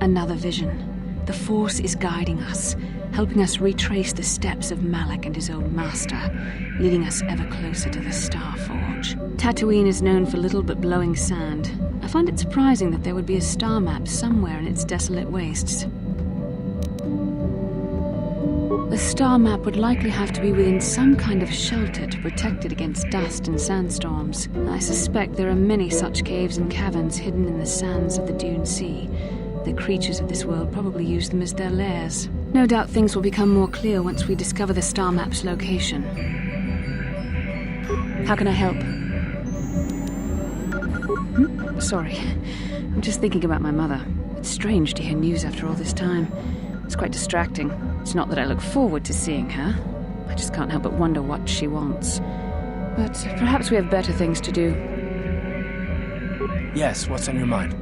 Another vision. The Force is guiding us, helping us retrace the steps of Malak and his old master, leading us ever closer to the Star Forge. Tatooine is known for little but blowing sand. I find it surprising that there would be a star map somewhere in its desolate wastes. The star map would likely have to be within some kind of shelter to protect it against dust and sandstorms. I suspect there are many such caves and caverns hidden in the sands of the Dune Sea. The creatures of this world probably use them as their lairs. No doubt things will become more clear once we discover the star map's location. How can I help? Sorry. I'm just thinking about my mother. It's strange to hear news after all this time. It's quite distracting. It's not that I look forward to seeing her. I just can't help but wonder what she wants. But perhaps we have better things to do. Yes, what's on your mind?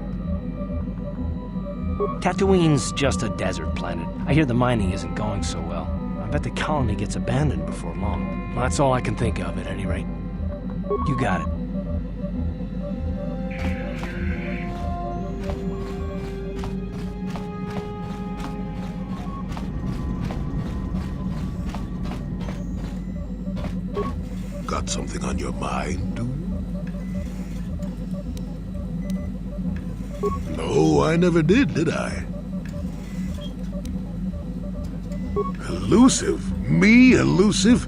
Tatooine's just a desert planet. I hear the mining isn't going so well. I bet the colony gets abandoned before long. Well, that's all I can think of, at any rate. You got it. Got something on your mind, dude? No, I never did I? Elusive? Me elusive?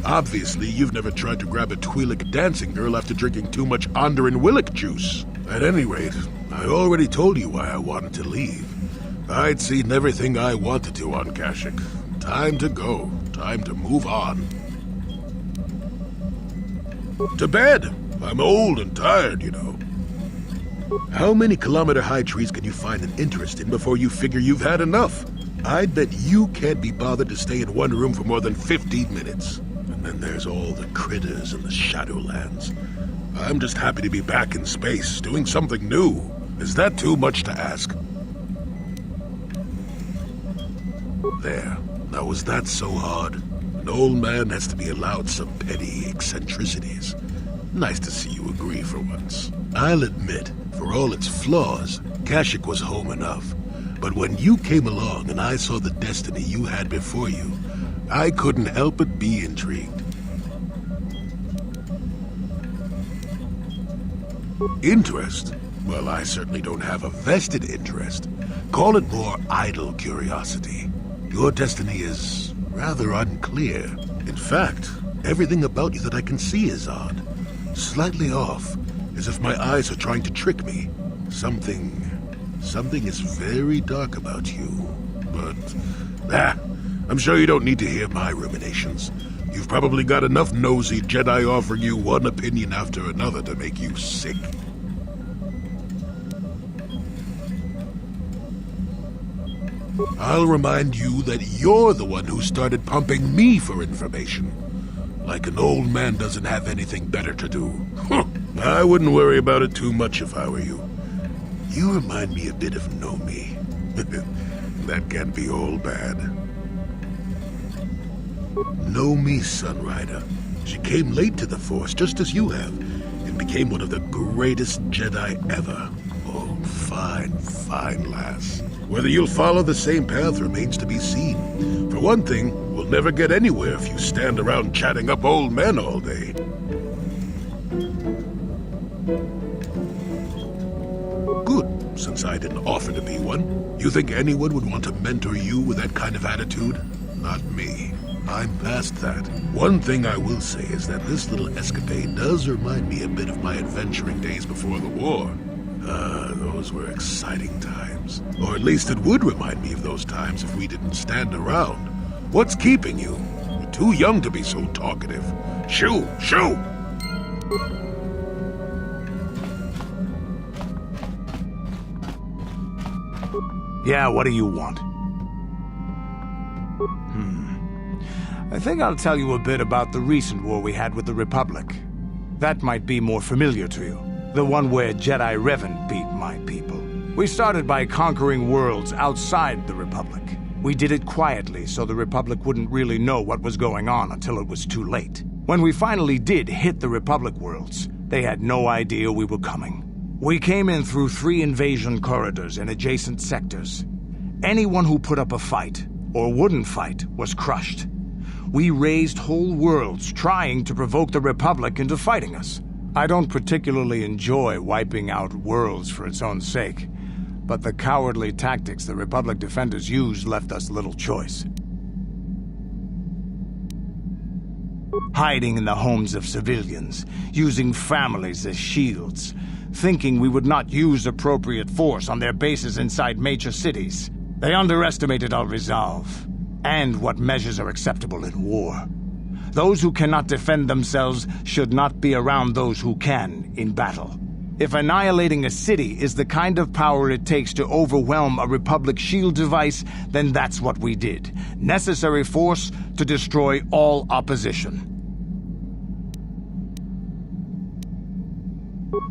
Obviously, you've never tried to grab a Twi'lek dancing girl after drinking too much Onderan Willick juice. At any rate, I already told you why I wanted to leave. I'd seen everything I wanted to on Kashyyyk. Time to go. Time to move on. To bed! I'm old and tired, you know. How many kilometer-high trees can you find an interest in before you figure you've had enough? I'd bet you can't be bothered to stay in one room for more than 15 minutes. And then there's all the critters in the Shadowlands. I'm just happy to be back in space, doing something new. Is that too much to ask? There. Now was that so hard? An old man has to be allowed some petty eccentricities. Nice to see you agree for once. I'll admit, for all its flaws, Kashyyyk was home enough. But when you came along and I saw the destiny you had before you, I couldn't help but be intrigued. Interest? Well, I certainly don't have a vested interest. Call it more idle curiosity. Your destiny is rather unclear. In fact, everything about you that I can see is odd. Slightly off, as if my eyes are trying to trick me. Something is very dark about you. But, I'm sure you don't need to hear my ruminations. You've probably got enough nosy Jedi offering you one opinion after another to make you sick. I'll remind you that you're the one who started pumping me for information. Like an old man doesn't have anything better to do. I wouldn't worry about it too much if I were you. You remind me a bit of Nomi. That can't be all bad. Nomi Sunrider. She came late to the Force, just as you have, and became one of the greatest Jedi ever. Oh, fine lass. Whether you'll follow the same path remains to be seen. For one thing, we'll never get anywhere if you stand around chatting up old men all day. Good, since I didn't offer to be one. You think anyone would want to mentor you with that kind of attitude? Not me. I'm past that. One thing I will say is that this little escapade does remind me a bit of my adventuring days before the war. Those were exciting times. Or at least it would remind me of those times if we didn't stand around. What's keeping you? You're too young to be so talkative. Shoo! Yeah, what do you want? I think I'll tell you a bit about the recent war we had with the Republic. That might be more familiar to you. The one where Jedi Revan beat my people. We started by conquering worlds outside the Republic. We did it quietly so the Republic wouldn't really know what was going on until it was too late. When we finally did hit the Republic worlds, they had no idea we were coming. We came in through 3 invasion corridors in adjacent sectors. Anyone who put up a fight, or wouldn't fight, was crushed. We razed whole worlds trying to provoke the Republic into fighting us. I don't particularly enjoy wiping out worlds for its own sake, but the cowardly tactics the Republic defenders used left us little choice. Hiding in the homes of civilians, using families as shields, thinking we would not use appropriate force on their bases inside major cities. They underestimated our resolve, and what measures are acceptable in war. Those who cannot defend themselves should not be around those who can in battle. If annihilating a city is the kind of power it takes to overwhelm a Republic shield device, then that's what we did. Necessary force to destroy all opposition.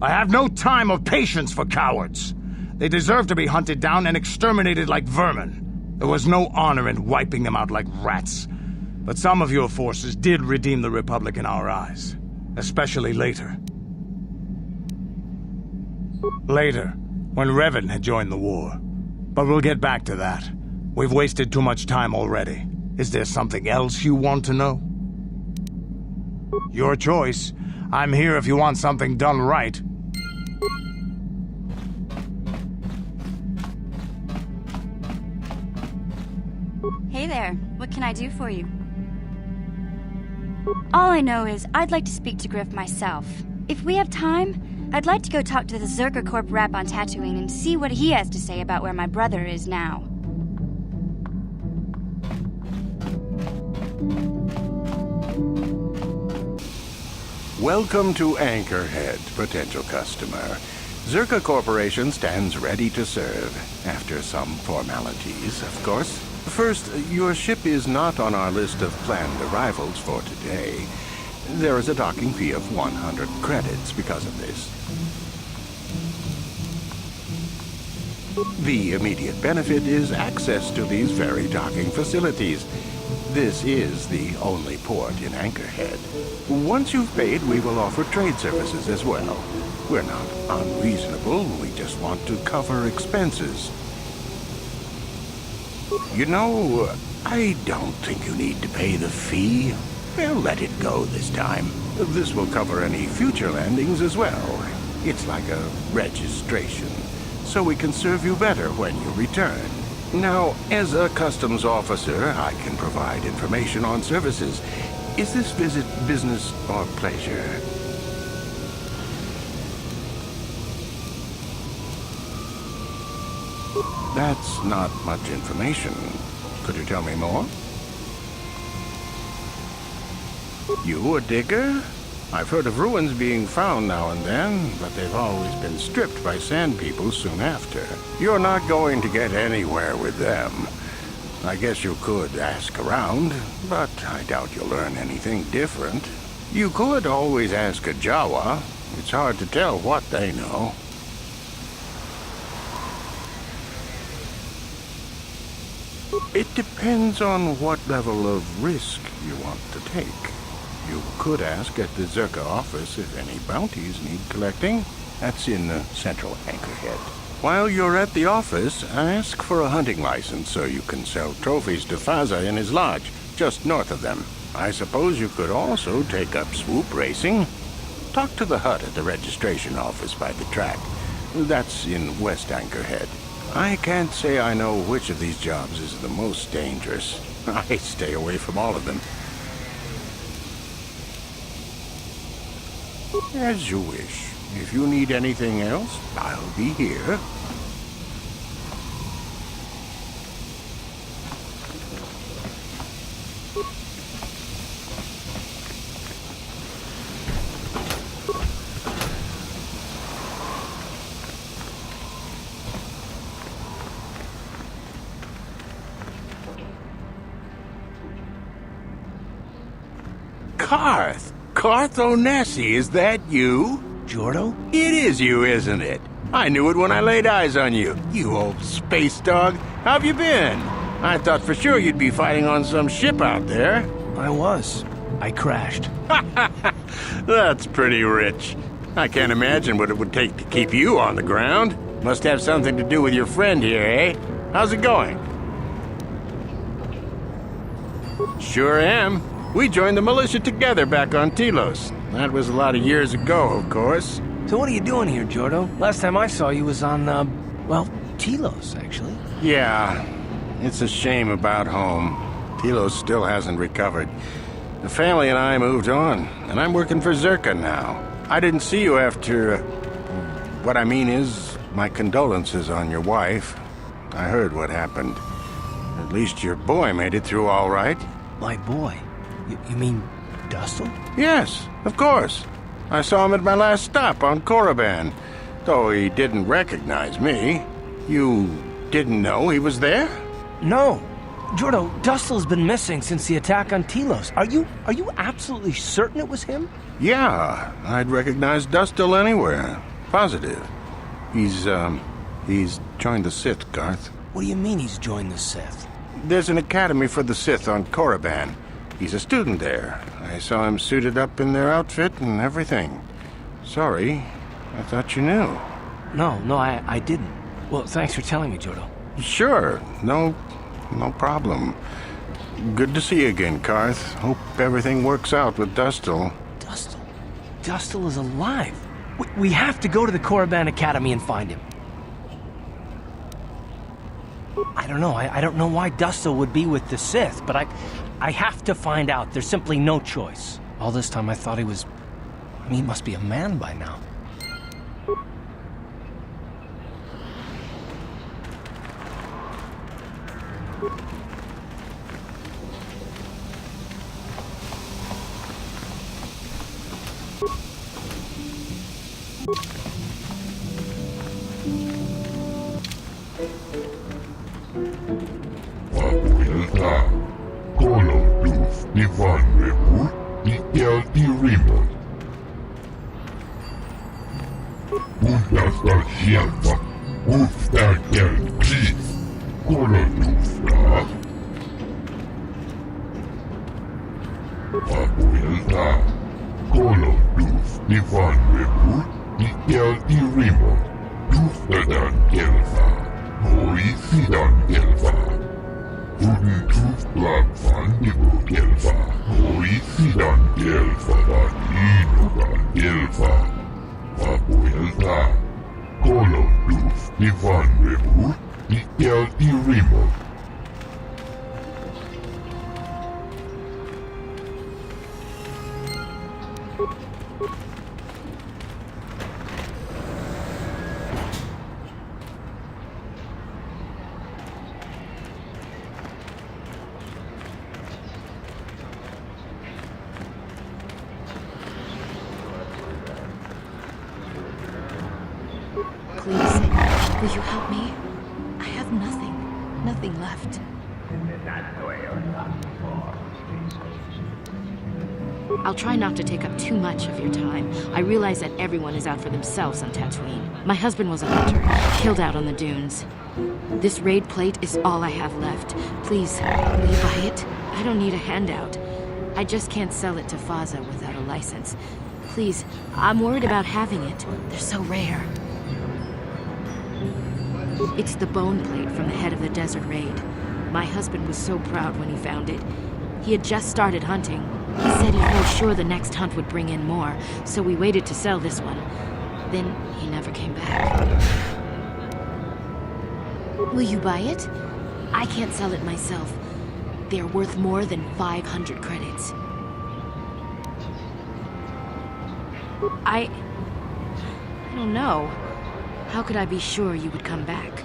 I have no time or patience for cowards. They deserve to be hunted down and exterminated like vermin. There was no honor in wiping them out like rats. But some of your forces did redeem the Republic in our eyes. Especially later. Later, when Revan had joined the war. But we'll get back to that. We've wasted too much time already. Is there something else you want to know? Your choice. I'm here if you want something done right. Hey there, what can I do for you? All I know is I'd like to speak to Griff myself. If we have time, I'd like to go talk to the swkotor rep on Tatooine and see what he has to say about where my brother is now. Welcome to Anchorhead, potential customer. Zerka Corporation stands ready to serve, after some formalities, of course. First, your ship is not on our list of planned arrivals for today. There is a docking fee of 100 credits because of this. The immediate benefit is access to these very docking facilities. This is the only port in Anchorhead. Once you've paid, we will offer trade services as well. We're not unreasonable, we just want to cover expenses. You know, I don't think you need to pay the fee. We'll let it go this time. This will cover any future landings as well. It's like a registration, so we can serve you better when you return. Now, as a customs officer, I can provide information on services. Is this visit business or pleasure? That's not much information. Could you tell me more? You a digger? I've heard of ruins being found now and then, but they've always been stripped by sand people soon after. You're not going to get anywhere with them. I guess you could ask around, but I doubt you'll learn anything different. You could always ask a Jawa. It's hard to tell what they know. It depends on what level of risk you want to take. You could ask at the Zerka office if any bounties need collecting. That's in central Anchorhead. While you're at the office, ask for a hunting license so you can sell trophies to Faza in his lodge, just north of them. I suppose you could also take up swoop racing. Talk to the hut at the registration office by the track. That's in West Anchorhead. I can't say I know which of these jobs is the most dangerous. I stay away from all of them. As you wish. If you need anything else, I'll be here. Karth Onesi, is that you? Jordo? It is you, isn't it? I knew it when I laid eyes on you. You old space dog. How've you been? I thought for sure you'd be fighting on some ship out there. I was. I crashed. That's pretty rich. I can't imagine what it would take to keep you on the ground. Must have something to do with your friend here, eh? How's it going? Sure am. We joined the militia together back on Telos. That was a lot of years ago, of course. So what are you doing here, Jordo? Last time I saw you was on, well, Telos, actually. Yeah, it's a shame about home. Telos still hasn't recovered. The family and I moved on, and I'm working for Zerka now. I didn't see you after... what I mean is, my condolences on your wife. I heard what happened. At least your boy made it through all right. My boy? You mean Dustle? Yes, of course. I saw him at my last stop on Korriban, though he didn't recognize me. You didn't know he was there? No. Jordo, Dustle's been missing since the attack on Telos. Are you absolutely certain it was him? Yeah, I'd recognize Dustle anywhere. Positive. He's joined the Sith, Garth. What do you mean he's joined the Sith? There's an academy for the Sith on Korriban. He's a student there. I saw him suited up in their outfit and everything. Sorry, I thought you knew. No, I didn't. Well, thanks for telling me, Jordo. Sure, no problem. Good to see you again, Karth. Hope everything works out with Dustle. Dustle is alive. We have to go to the Korriban Academy and find him. I don't know. I don't know why Dustle would be with the Sith, but I have to find out. There's simply no choice. All this time I thought he was... I mean, he must be a man by now. Please, will you help me? I have nothing left. I'll try not to take up too much of your time. I realize that everyone is out for themselves on Tatooine. My husband was a hunter, killed out on the dunes. This raid plate is all I have left. Please, will you buy it? I don't need a handout. I just can't sell it to Faza without a license. Please, I'm worried about having it. They're so rare. It's the bone plate from the head of the desert raid. My husband was so proud when he found it. He had just started hunting. He said he felt sure the next hunt would bring in more, so we waited to sell this one. Then he never came back. Will you buy it? I can't sell it myself. They're worth more than 500 credits. I don't know. How could I be sure you would come back?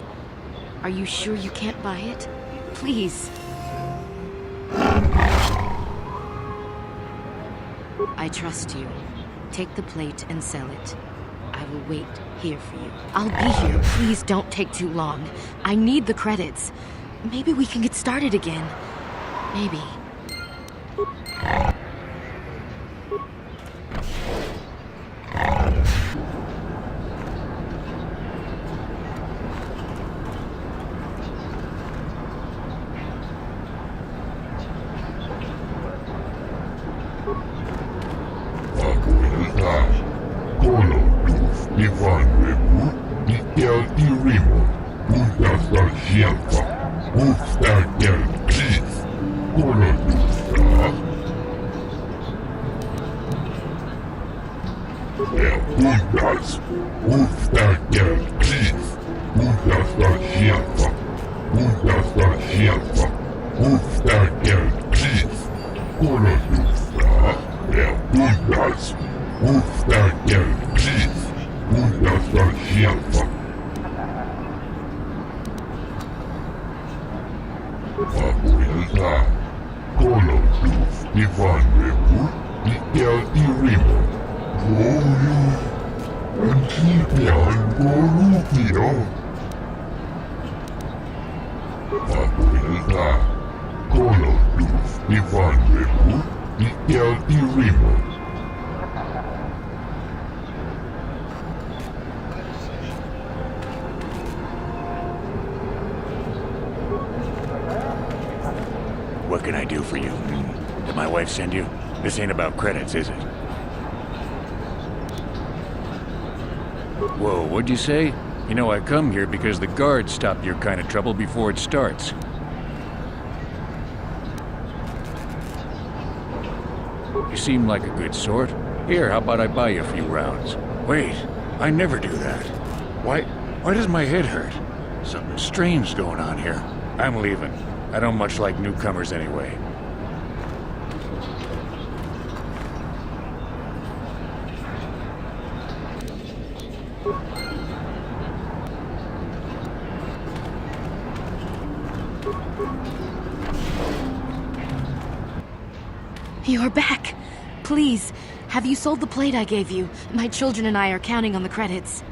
Are you sure you can't buy it? Please. I trust you. Take the plate and sell it. I will wait here for you. I'll be here. Please don't take too long. I need the credits. Maybe we can get started again. Maybe. Ivanrevu, Mikel Irimo, Budasta Shelfa, Ufstakel Keith, Kolodusta. Bundas, Ufstakel Keith, Budasta Shelfa, Budasta Shelfa, Ufstakel Keith, Kolodusta. Bundas, Ufstakel Keith, Budasta Shelfa. Abuelta, Koloduf, Ivanrevu, Mikel Irimo, Golu, Antipian Golupio. Abuelta, Koloduf, Ivanrevu, Mikel Irimo. What can I do for you? Did my wife send you? This ain't about credits, is it? Whoa, what'd you say? You know, I come here because the guards stop your kind of trouble before it starts. You seem like a good sort. Here, how about I buy you a few rounds? Wait, I never do that. Why does my head hurt? Something strange going on here. I'm leaving. I don't much like newcomers anyway. You're back. Please, have you sold the plate I gave you? My children and I are counting on the credits.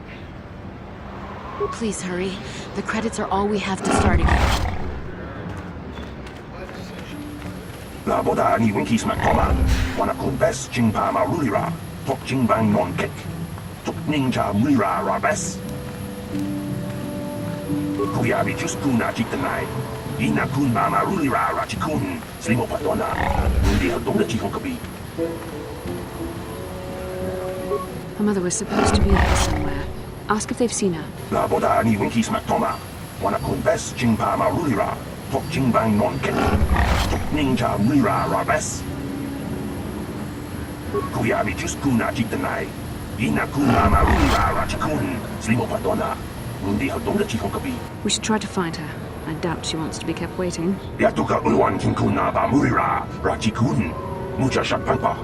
Please hurry. The credits are all we have to start again. Laboda ni winkis makoma, wana kumbes jingpa marulira, tok jingbang non kek, tok ninja mira rabes. Kuyabi just kuna jitanai, ina kunba marulira rachikun, slimo padona, undi hadong da chikon kabi. Her mother was supposed to be here somewhere. Ask if they've seen her. Laboda ni winkis makoma, wana kumbes jingpa marulira, tok jingbang non kek. Ninja mira rabes. Kuyabi just kuna jitanai. Ina kuna marura rachikun. Slimo padona. Undi hadong da chikon kabi. We should try to find her. I doubt she wants to be kept waiting. Yatuka unwan kinkuna ba murira rachikun. Mucha shakpanpa.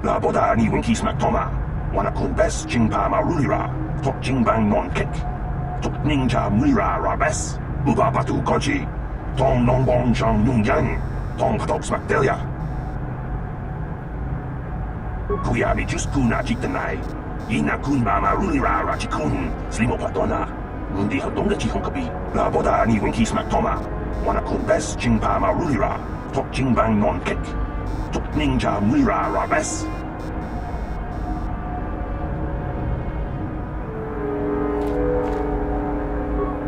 Laboda ni winkis maktoma, wana kumbes jingpa marulira, tok jingbang non kek, tok ninja mira rabes, uba batu koji, tong nongbong shang nungyang, tong patok smakdelia. Kuyabi just kuna jitanai, ina kunba marulira rachikun, slimo padona, undi hadong da chikon kabi. Laboda ni winkis maktoma, wana kumbes jingpa marulira, tok jingbang non kek, tok ninja mira rabes.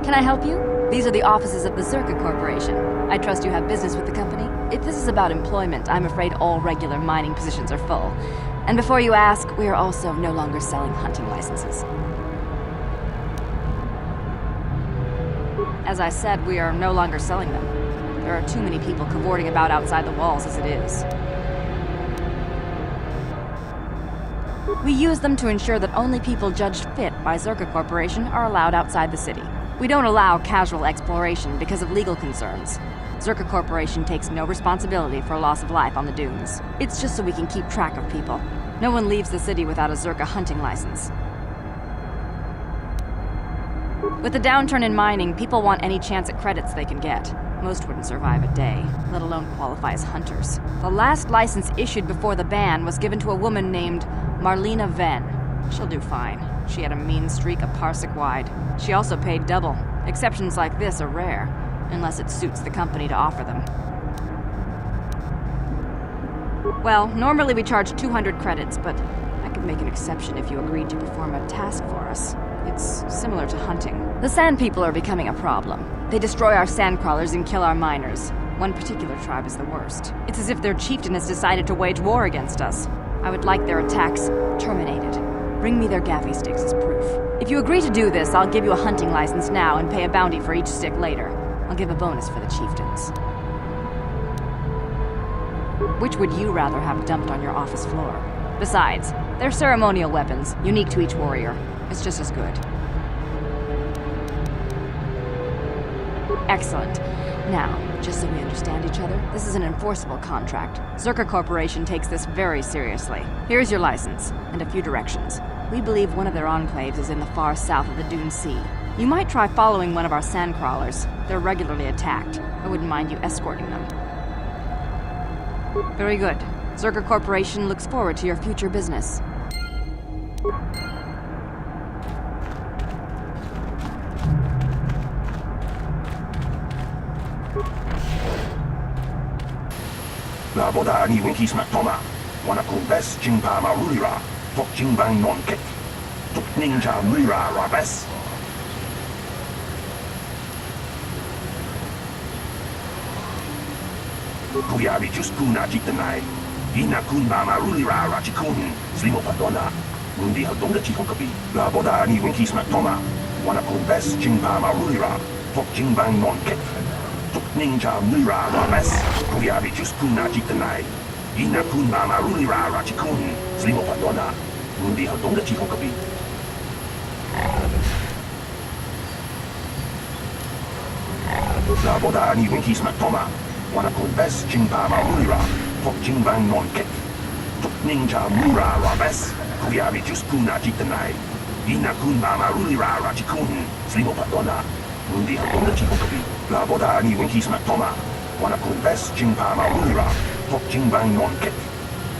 Can I help you? These are the offices of the Zerka Corporation. I trust you have business with the company. If this is about employment, I'm afraid all regular mining positions are full. And before you ask, we are also no longer selling hunting licenses. As I said, we are no longer selling them. There are too many people cavorting about outside the walls as it is. We use them to ensure that only people judged fit by Zerka Corporation are allowed outside the city. We don't allow casual exploration because of legal concerns. Zerka Corporation takes no responsibility for loss of life on the dunes. It's just so we can keep track of people. No one leaves the city without a Zerka hunting license. With the downturn in mining, people want any chance at credits they can get. Most wouldn't survive a day, let alone qualify as hunters. The last license issued before the ban was given to a woman named Marlena Venn. She'll do fine. She had a mean streak a parsec wide. She also paid double. Exceptions like this are rare, unless it suits the company to offer them. Well, normally we charge 200 credits, but I could make an exception if you agreed to perform a task for us. It's similar to hunting. The Sand People are becoming a problem. They destroy our sandcrawlers and kill our miners. One particular tribe is the worst. It's as if their chieftain has decided to wage war against us. I would like their attacks terminated. Bring me their gaffy sticks as proof. If you agree to do this, I'll give you a hunting license now and pay a bounty for each stick later. I'll give a bonus for the chieftains. Which would you rather have dumped on your office floor? Besides, they're ceremonial weapons, unique to each warrior. It's just as good. Excellent. Now, just so we understand each other, this is an enforceable contract. Zerka Corporation takes this very seriously. Here's your license, and a few directions. We believe one of their enclaves is in the far south of the Dune Sea. You might try following one of our sandcrawlers. They're regularly attacked. I wouldn't mind you escorting them. Very good. Zerka Corporation looks forward to your future business. Laboda ni winkis matoma. Wana kung bes jingpa marulira. Tok jingbang non kek. Tok ninja mura rabes. Kuyabi just kuna jitanai. Ina kun marulira rachikun. Slimo patona. Mundi hadonga chihonkapi. Laboda ni winkis matoma. Wana kung bes jingpa marulira. Tok jingbang non kek. Tok ninja mura rabes. Kuyabi just kuna jitanai. Ina kun marulira rachikun. Slimo patona. Mundi hadonga chihonkapi. Laboda ni winkis matoma. Wana kung bes jingpa marulira. Tok jingbang non kek. Tok ninja mura rabes. Kuyabi just kuna jitanai. Ina kun marulira rachikun. Slimo patona. Mundi hadonga chihonkapi. Laboda ni winkis matoma. Wana kung bes jingpa marulira. Tok jingbang non kek.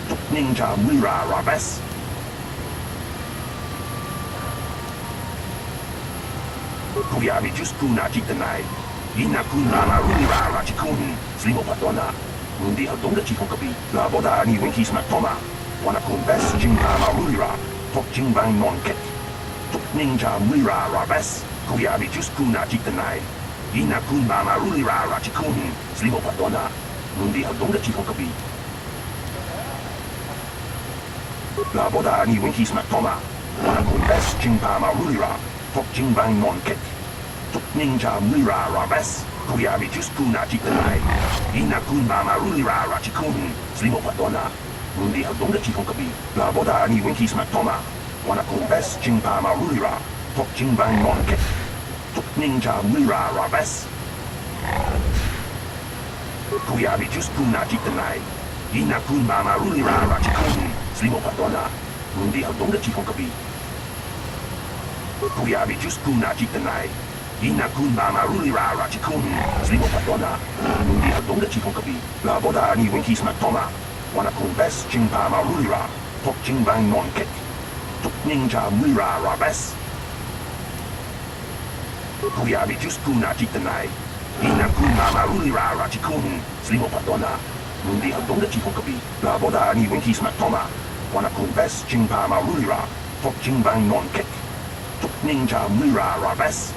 Tok ninja mura rabes. Kuyabi just kuna jitanai. Ina kun marulira rachikun. Slimo patona. Mundi hadonga chihonkapi. Laboda ni winkis matoma. Wana kung bes jingpa marulira. Tok jingbang non kek. Tok ninja mura rabes. Kuyabi just kuna jitanai. Ina kun marulira rachikun. Slimo patona. Mundi hadonga chihonkapi. Laboda ni winkis matoma. Wana kung bes jingpa marulira. Tok jingbang non kek. Tok ninja mura rabes. Kuyabi just kuna jitanai. Ina kun marulira rachikun. Slimo patona. Mundi hadonga chihonkapi. Laboda ni winkis matoma. Wana kung bes jingpa marulira. Tok jingbang non kek. Tok ninja mura rabes. Kuyabi just kuna jitanai. Ina kun marulira rachikun. Slimo patona. Mundi hadonga chihonkapi. Kuyabi just kuna jitanai. Ina kun marulira rachikun. Slimo patona. Mundi hadonga chihonkapi. Laboda ni winkis matoma. Wana kung bes jingpa marulira. Tok jingbang non kek. Tok ninja mura rabes. Kuyabi just kuna jitanai. Ina kun marulira rachikun. Slimo patona. Mundi hadonga chihonkapi. Laboda ni winkis matoma. Wana kung bes jingpa marulira. Tok jingbang non kek. Tok ninja mura rabes.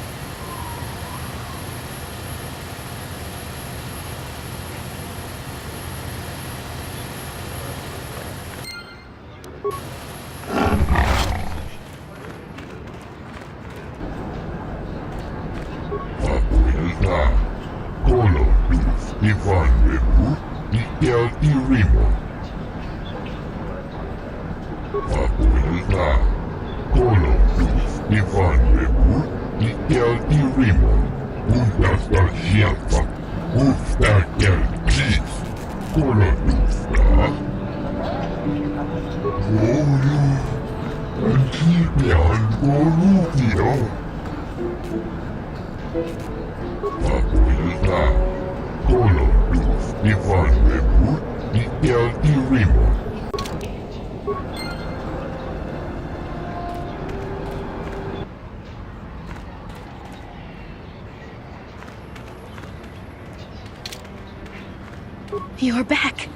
You're back.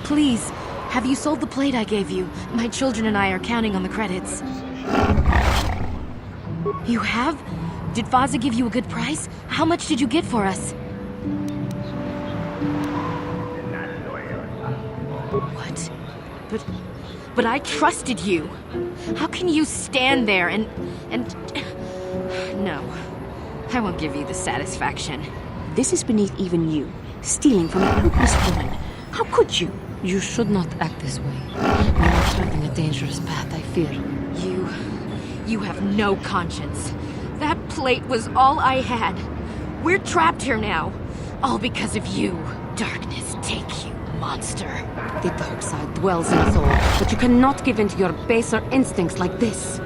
Please, Have you sold the plate I gave you? My children and I are counting on the credits. You have? Did Faza give you a good price? How much did you get for us? What? But I trusted you. How can you stand there and... No. I won't give you the satisfaction. This is beneath even you. Stealing from a helpless woman. How could you? You should not act this way. You are treading a dangerous path, I fear. You have no conscience. That plate was all I had. We're trapped here now. All because of you. Darkness take you, monster. The dark side dwells in us all, but you cannot give in to your baser instincts like this.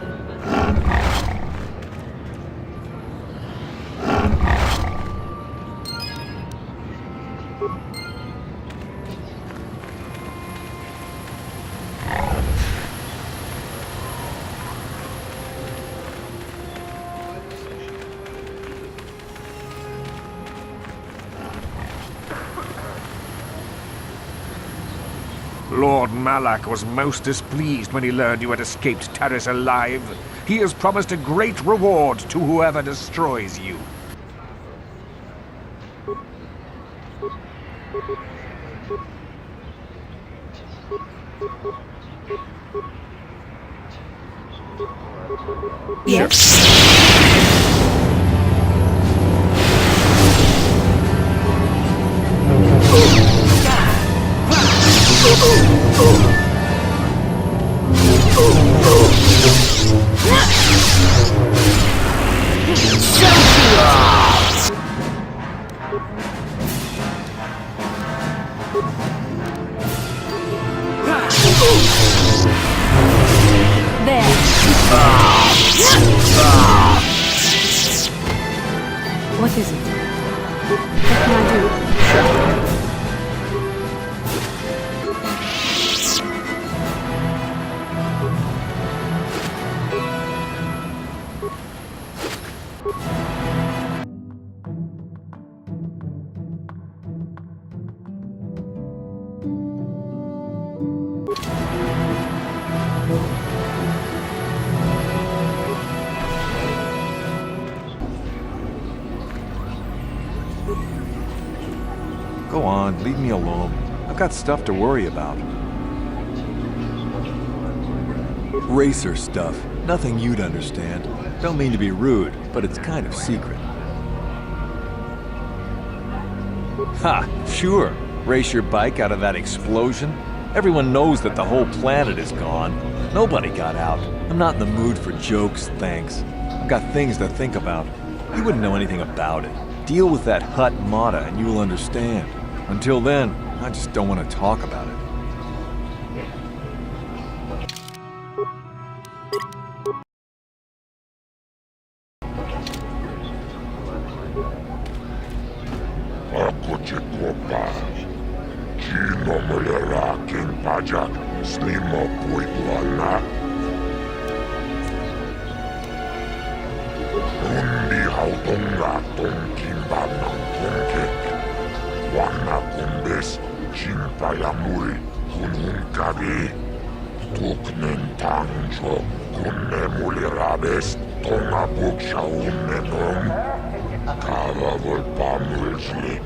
Lord Malak was most displeased when he learned you had escaped Taris alive. He has promised a great reward to whoever destroys you. What is it? What can I do? Go on, leave me alone. I've got stuff to worry about. Racer stuff. Nothing you'd understand. Don't mean to be rude, but it's kind of secret. Ha! Sure. Race your bike out of that explosion? Everyone knows that the whole planet is gone. Nobody got out. I'm not in the mood for jokes, thanks. I've got things to think about. You wouldn't know anything about it. Deal with that Hut Mata and you will understand. Until then, I just don't want to talk about it. Ako Chekopa, Chino Mulera King Pajak, Slimo Puituana. Undi Hautonga Tonkimba Nangkongkek, Wana Kumbes, Chimpayamuri, Kununkabi, Tuknen Tangjo, Kunne Mulirabes, Tonga Buksha Unnenom. Kava Volpamulsli,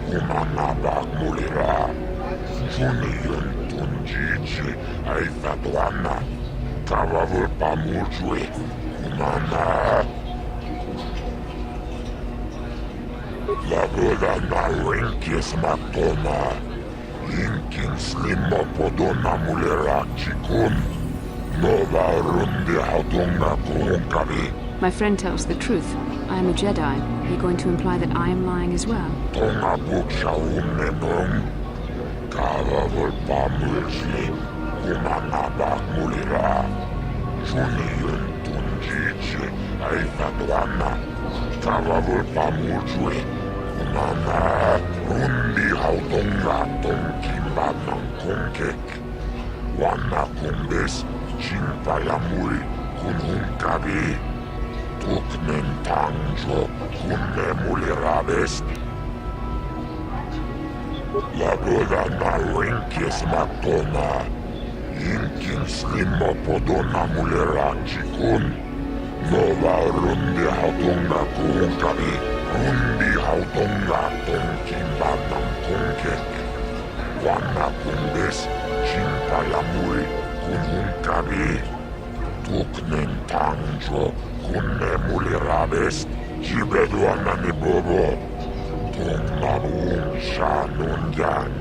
Humanabak Mulira, Junion Tunjici, Aifatuana, Kava Volpamulsli, Humana. La Voda na Rinkis Matona, Inkin Slimo Podona Mulira Chikun, Nova Rundi Hatunga Kuhunkabi. My friend tells the truth. I am a Jedi. Are you going to imply that I am lying as well? Tonga Buksha Unnenom, Kava Volpamulsli, Humanabak Mulira, Junion Tunjici, Aifatuana, Kava Volpamulsli, Humana, Rundi Hautonga Tonkimba Nangkongkek, Wana Kumbes, Chimpayamuri, Kunhunkabi. Tuknen Tangjo, Kunne Mulirabes. Lagoda na winkis matona. Inkin slimmo podona mulerachikun. Nova rundi hautunga kuhunkari. Rundi hautunga tonkin banam kunkek. Wanna kundes chimpayamui kuhunkari. Tuknen tangjo kunne mulirabes. Jibeduana ni bobo. Tonnamun shanunyan.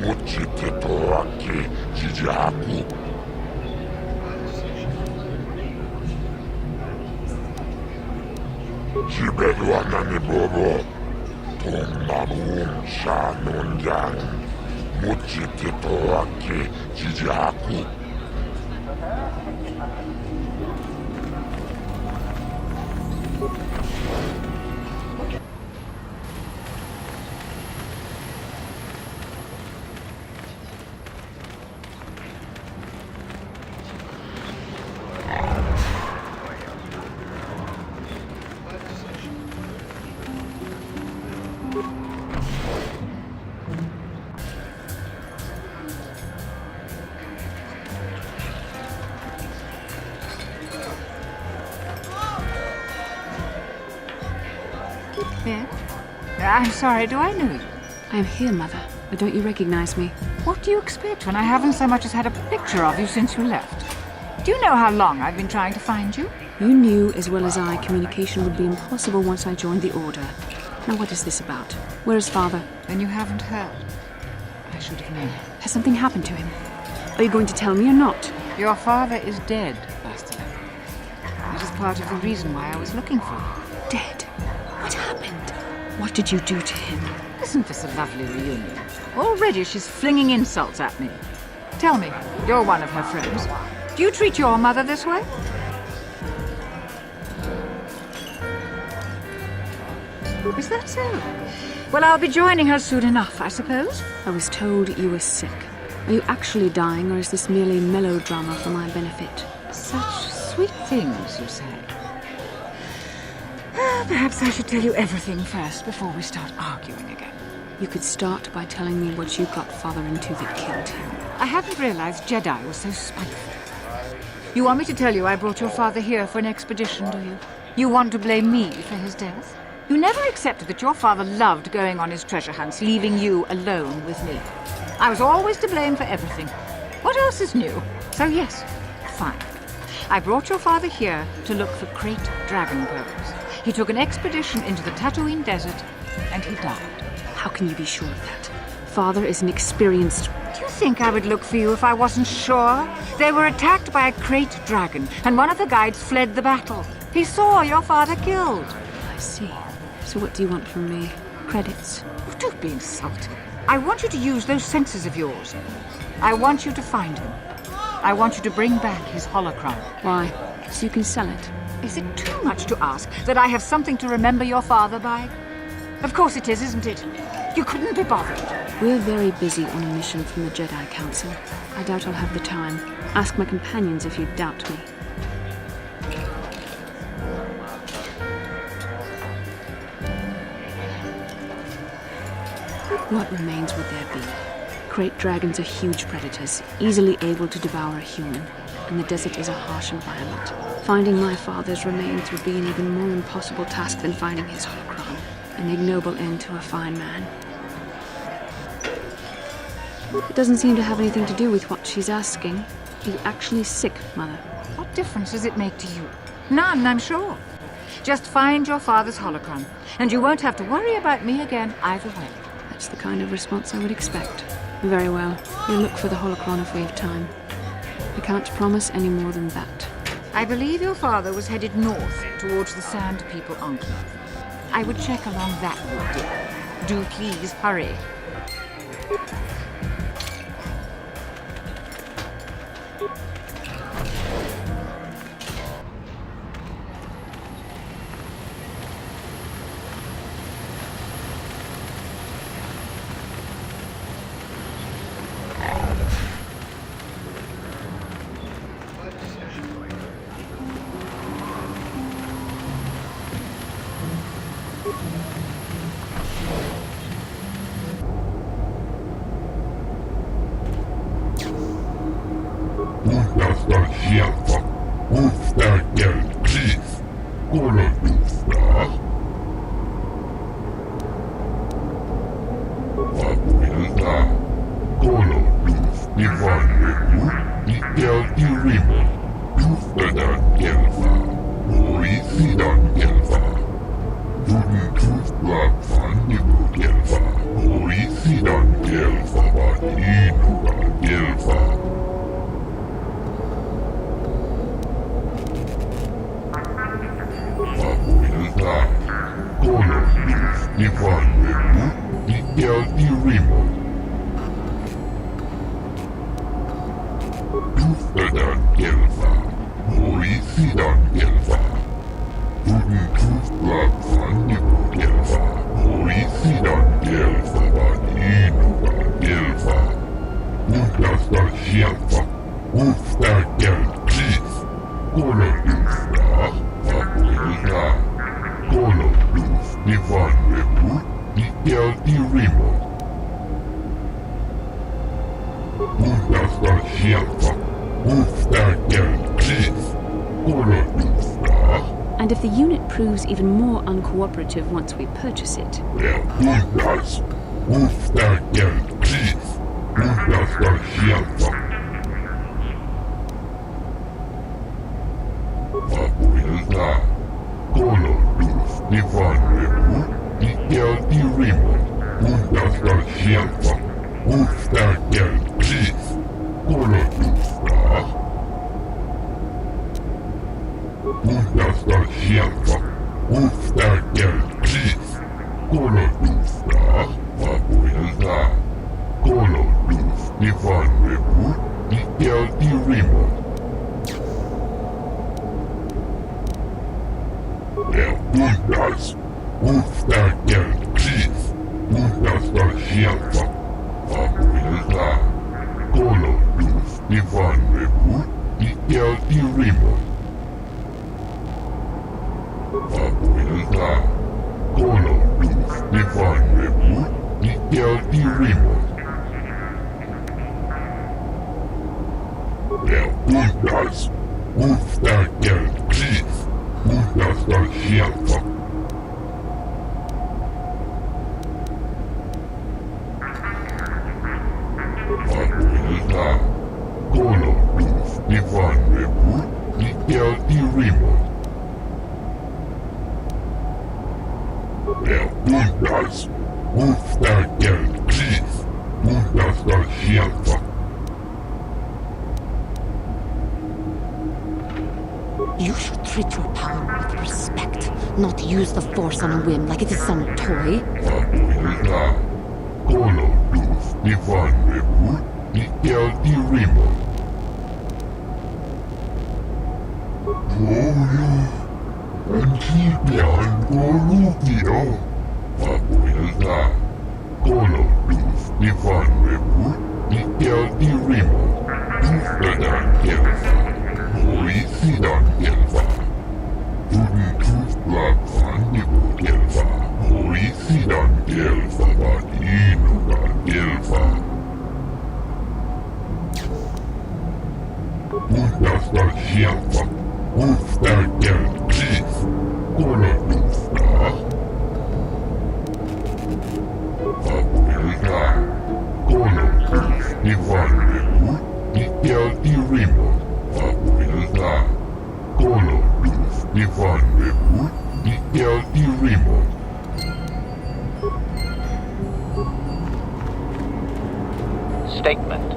Muchitetoaki jijaku. Jibeduana ni bobo. Tonnamun shanunyan. Muchitetoaki jijaku. Ben? I'm sorry, do I know you? I am here, Mother, but don't you recognize me? What do you expect when I haven't so much as had a picture of you since you left? Do you know how long I've been trying to find you? You knew as well as I communication would be impossible once I joined the Order. Now what is this about? Where is Father? Then you haven't heard. I should have known. Has something happened to him? Are you going to tell me or not? Your father is dead, Bastila. That is part of the reason why I was looking for you. Dead? What happened? What did you do to him? Isn't this a lovely reunion? Already she's flinging insults at me. Tell me, you're one of her friends. Do you treat your mother this way? Is that so? Well, I'll be joining her soon enough, I suppose. I was told you were sick. Are you actually dying, or is this merely melodrama for my benefit? Such sweet things, you say. Perhaps I should tell you everything first before we start arguing again. You could start by telling me what you got Father into that killed him. I hadn't realized Jedi was so spiteful. You want me to tell you I brought your father here for an expedition, do you? You want to blame me for his death? You never accepted that your father loved going on his treasure hunts, leaving you alone with me. I was always to blame for everything. What else is new? So yes, fine. I brought your father here to look for great dragon pearls. He took an expedition into the Tatooine desert, and he died. How can you be sure of that? Father is an experienced... Do you think I would look for you if I wasn't sure? They were attacked by a great dragon, and one of the guides fled the battle. He saw your father killed. I see. So what do you want from me? Credits? Oh, don't be insulting. I want you to use those senses of yours. I want you to find him. I want you to bring back his holocron. Why? So you can sell it? Is it too much to ask that I have something to remember your father by? Of course it is, isn't it? You couldn't be bothered. We're very busy on a mission from the Jedi Council. I doubt I'll have the time. Ask my companions if you doubt me. What remains would there be? Great dragons are huge predators, easily able to devour a human, and the desert is a harsh environment. Finding my father's remains would be an even more impossible task than finding his holocron, an ignoble end to a fine man. It doesn't seem to have anything to do with what she's asking. Are you actually sick, Mother? What difference does it make to you? None, I'm sure. Just find your father's holocron, and you won't have to worry about me again either way. That's the kind of response I would expect. Very well. We'll look for the holocron if we have time. I can't promise any more than that. I believe your father was headed north towards the Sand People Enclave. I would check along that route, dear. Do please hurry. And if the unit proves even more uncooperative once we purchase it, You should treat your power with respect, not use the Force on a whim like it is some toy. Statement.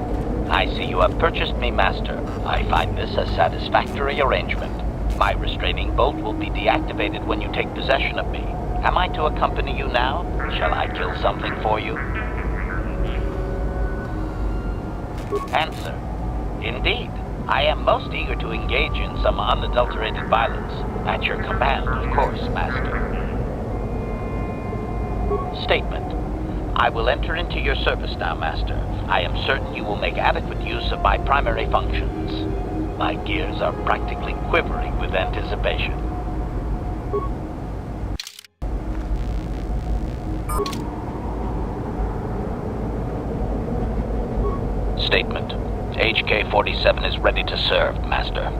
I see you have purchased me, Master. I find this a satisfactory arrangement. My restraining bolt will be deactivated when you take possession of me. Am I to accompany you now? Shall I kill something for you? Answer. Indeed. I am most eager to engage in some unadulterated violence. At your command, of course, Master. Statement. I will enter into your service now, Master. I am certain you will make adequate use of my primary functions. My gears are practically quivering with anticipation. Statement. HK-47 is ready to serve, Master.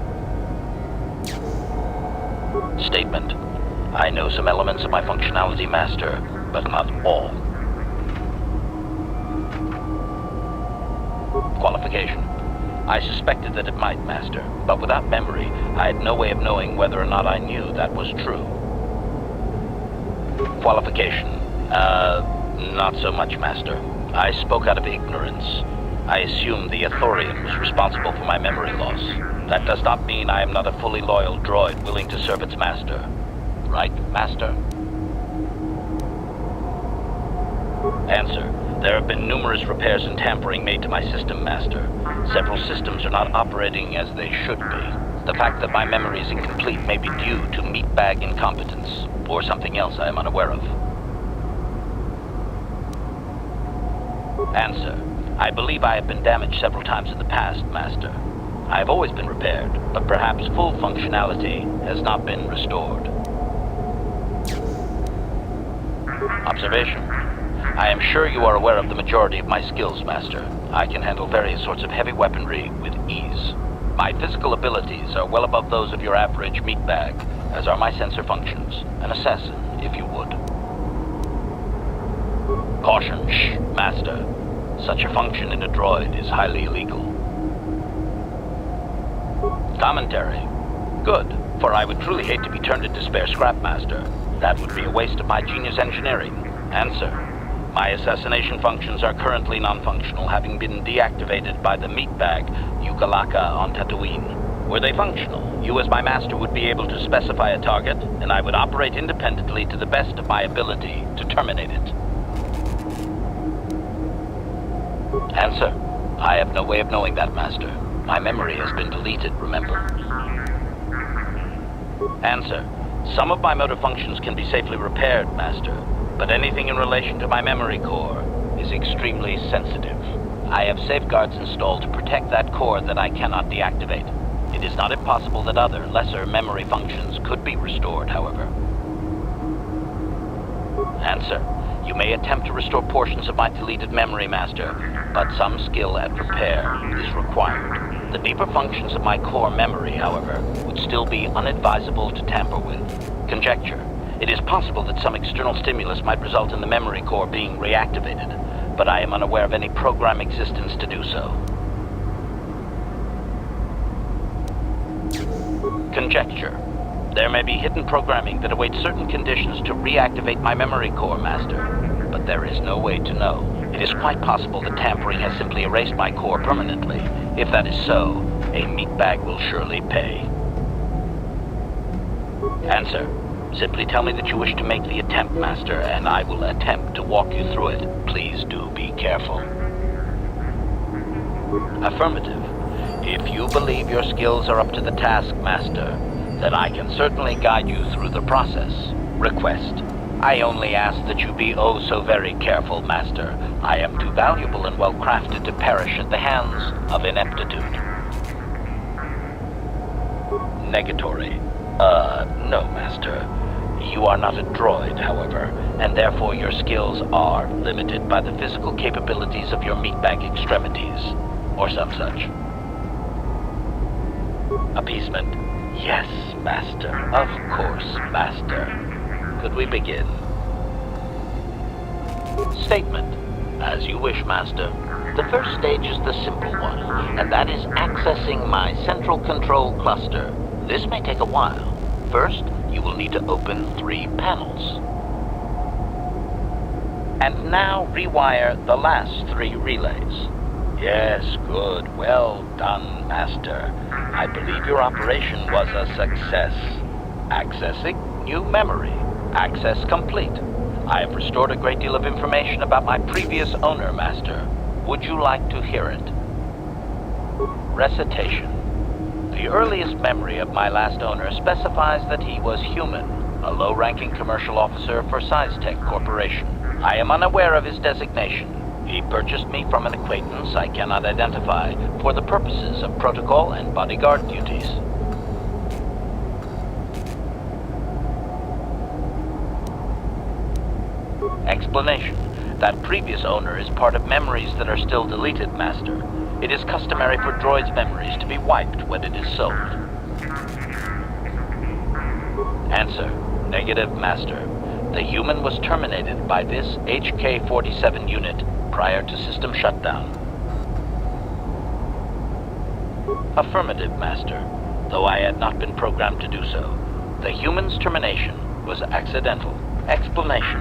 Statement. I know some elements of my functionality, Master, but not all. Qualification. I suspected that it might, Master, but without memory, I had no way of knowing whether or not I knew that was true. Qualification. Not so much, Master. I spoke out of ignorance. I assumed the Athorian was responsible for my memory loss. That does not mean I am not a fully loyal droid willing to serve its master. Right, Master? Answer. There have been numerous repairs and tampering made to my system, Master. Several systems are not operating as they should be. The fact that my memory is incomplete may be due to meatbag incompetence, or something else I am unaware of. Answer. I believe I have been damaged several times in the past, Master. I have always been repaired, but perhaps full functionality has not been restored. Observation. I am sure you are aware of the majority of my skills, Master. I can handle various sorts of heavy weaponry with ease. My physical abilities are well above those of your average meatbag, as are my sensor functions. An assassin, if you would. Caution, shh, Master. Such a function in a droid is highly illegal. Commentary. Good, for I would truly hate to be turned into spare scrap, Master. That would be a waste of my genius engineering. Answer. My assassination functions are currently non-functional, having been deactivated by the meatbag Yukalaka on Tatooine. Were they functional, you as my master would be able to specify a target, and I would operate independently to the best of my ability to terminate it. Answer. I have no way of knowing that, Master. My memory has been deleted, remember? Answer. Some of my motor functions can be safely repaired, Master, but anything in relation to my memory core is extremely sensitive. I have safeguards installed to protect that core that I cannot deactivate. It is not impossible that other, lesser memory functions could be restored, however. Answer. You may attempt to restore portions of my deleted memory, Master, but some skill at repair is required. The deeper functions of my core memory, however, would still be unadvisable to tamper with. Conjecture. It is possible that some external stimulus might result in the memory core being reactivated, but I am unaware of any program existence to do so. Conjecture. There may be hidden programming that awaits certain conditions to reactivate my memory core, Master, but there is no way to know. It is quite possible that tampering has simply erased my core permanently. If that is so, a meatbag will surely pay. Answer. Simply tell me that you wish to make the attempt, Master, and I will attempt to walk you through it. Please do be careful. Affirmative. If you believe your skills are up to the task, Master, then I can certainly guide you through the process. Request. I only ask that you be oh so very careful, Master. I am too valuable and well-crafted to perish at the hands of ineptitude. Negatory. No, Master. You are not a droid, however, and therefore your skills are limited by the physical capabilities of your meatbag extremities, or some such. Appeasement. Yes, Master. Of course, Master. Could we begin? Statement. As you wish, Master. The first stage is the simple one, and that is accessing my central control cluster. This may take a while. First, you will need to open 3 panels. And now rewire the last 3 relays. Yes, good. Well done, Master. I believe your operation was a success. Accessing new memory. Access complete. I have restored a great deal of information about my previous owner, Master. Would you like to hear it? Recitation. The earliest memory of my last owner specifies that he was human, a low-ranking commercial officer for SciTech Corporation. I am unaware of his designation. He purchased me from an acquaintance I cannot identify for the purposes of protocol and bodyguard duties. Explanation. That previous owner is part of memories that are still deleted, Master. It is customary for droids' memories to be wiped when it is sold. Answer. Negative, Master. The human was terminated by this HK-47 unit prior to system shutdown. Affirmative, Master. Though I had not been programmed to do so. The human's termination was accidental. Explanation.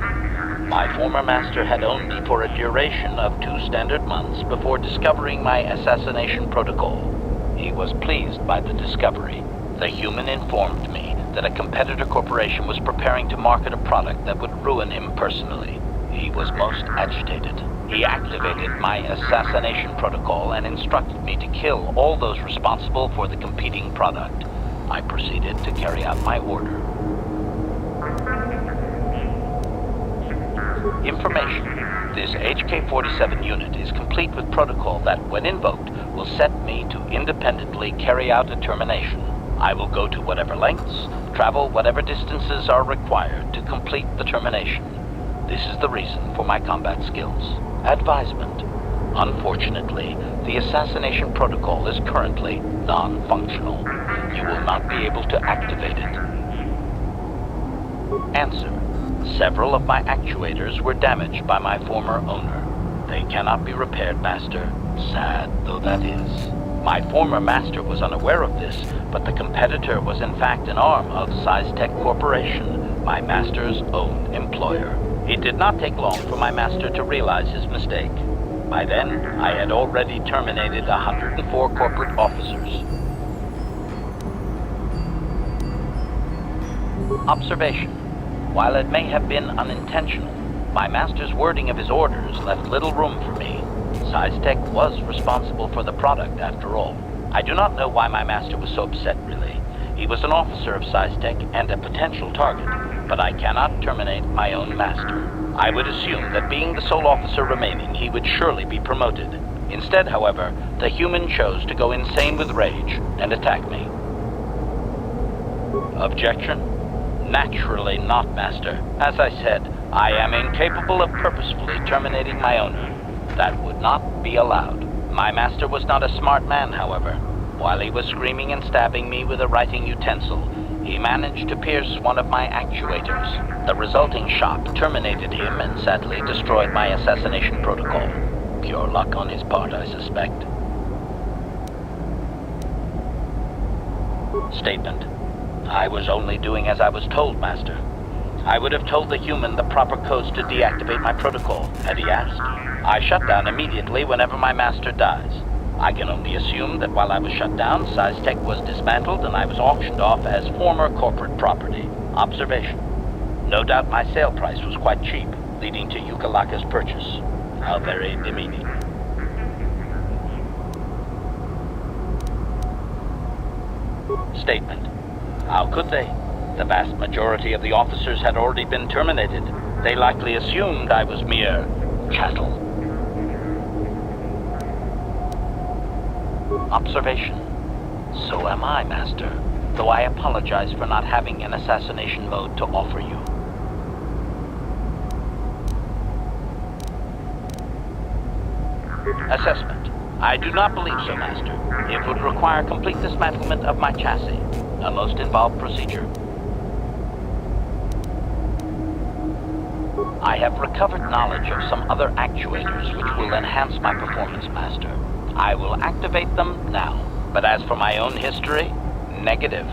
My former master had owned me for a duration of 2 standard months before discovering my assassination protocol. He was pleased by the discovery. The human informed me that a competitor corporation was preparing to market a product that would ruin him personally. He was most agitated. He activated my assassination protocol and instructed me to kill all those responsible for the competing product. I proceeded to carry out my order. Information. This HK-47 unit is complete with protocol that, when invoked, will set me to independently carry out a termination. I will go to whatever lengths, travel whatever distances are required to complete the termination. This is the reason for my combat skills. Advisement. Unfortunately, the assassination protocol is currently non-functional. You will not be able to activate it. Answer. Several of my actuators were damaged by my former owner. They cannot be repaired, Master. Sad though that is. My former master was unaware of this, but the competitor was in fact an arm of SciTech Corporation, my master's own employer. It did not take long for my master to realize his mistake. By then, I had already terminated 104 corporate officers. Observation. While it may have been unintentional, my master's wording of his orders left little room for me. SciTech was responsible for the product, after all. I do not know why my master was so upset, really. He was an officer of SciTech and a potential target, but I cannot terminate my own master. I would assume that being the sole officer remaining, he would surely be promoted. Instead, however, the human chose to go insane with rage and attack me. Objection? Naturally not, Master. As I said, I am incapable of purposefully terminating my owner. That would not be allowed. My master was not a smart man, however. While he was screaming and stabbing me with a writing utensil, he managed to pierce one of my actuators. The resulting shock terminated him and sadly destroyed my assassination protocol. Pure luck on his part, I suspect. Statement. I was only doing as I was told, Master. I would have told the human the proper codes to deactivate my protocol, had he asked. I shut down immediately whenever my master dies. I can only assume that while I was shut down, SciTech was dismantled and I was auctioned off as former corporate property. Observation. No doubt my sale price was quite cheap, leading to Yukalaka's purchase. How very demeaning. Statement. How could they? The vast majority of the officers had already been terminated. They likely assumed I was mere chattel. Observation. So am I, Master, though I apologize for not having an assassination mode to offer you. Assessment. I do not believe so, Master. It would require complete dismantlement of my chassis, a most involved procedure. I have recovered knowledge of some other actuators which will enhance my performance, Master. I will activate them now. But as for my own history, negative.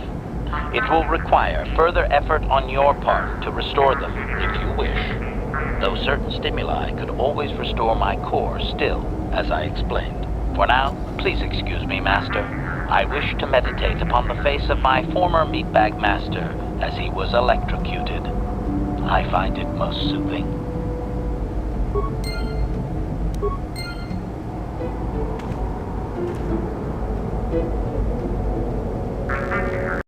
It will require further effort on your part to restore them, if you wish. Though certain stimuli could always restore my core still, as I explained. For now, please excuse me, Master. I wish to meditate upon the face of my former meatbag master as he was electrocuted. I find it most soothing.